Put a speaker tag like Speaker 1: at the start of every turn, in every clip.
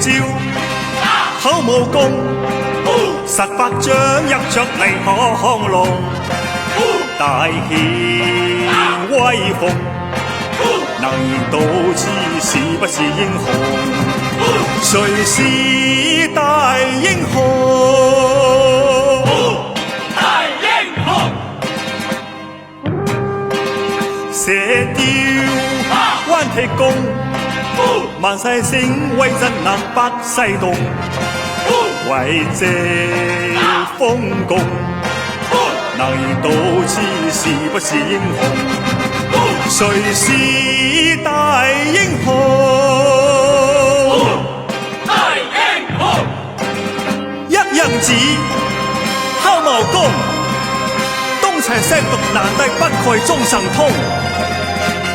Speaker 1: 招，口武功，18掌入着嚟亢龍，大顯威風。能言到此是不是英雄？誰是大英雄？
Speaker 2: 大英雄！
Speaker 1: 射雕彎踢功，萬世聲威震能百世動。為借豐功，能言到此是不是英雄？誰是大英雄？
Speaker 2: 大英雄！
Speaker 1: 一陽指，敲謀功，東邪西毒難敵不愧中神通。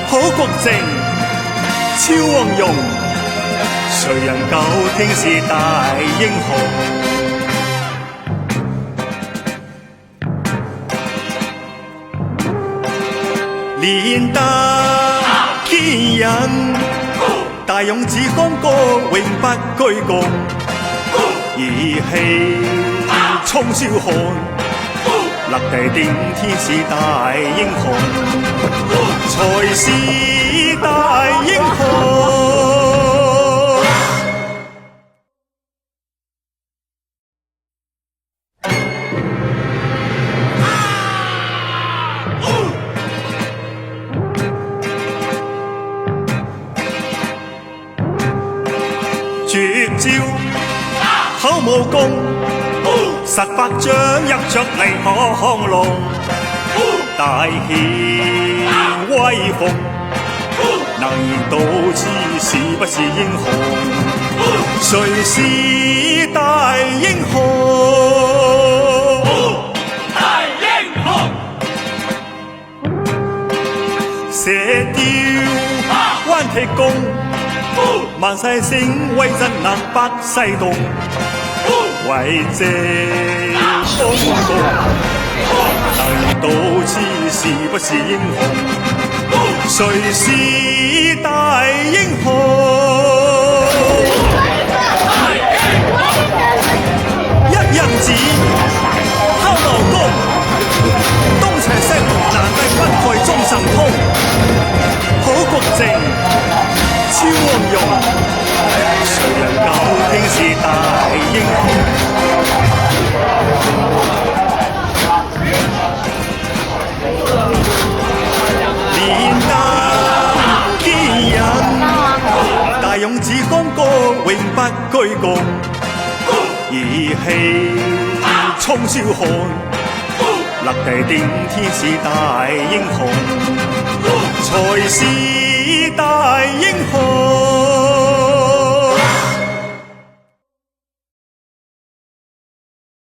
Speaker 1: 好國情，超黃蓉，誰人夠聽是大英雄？練得堅忍，大勇子剛哥永不居共，義氣衝霄漢，立地頂天是大英雄，才是大英雄。絕招，口武功，18掌入着嚟亢龍，大顯威風。能言到此是不是英雄？誰是大英雄？
Speaker 2: 大英雄！
Speaker 1: 射雕彎踢功，萬世聲威震能百世動。為借豐功，能言到此是不是英雄？誰是大英雄？一陽指，敲謀功，東邪西毒難敵不愧中神通。好國情，超黃蓉，誰人夠聽是大英雄？練得堅忍，大勇子剛哥永不居共，義氣衝霄漢，立地頂天是大英雄，才是大英雄。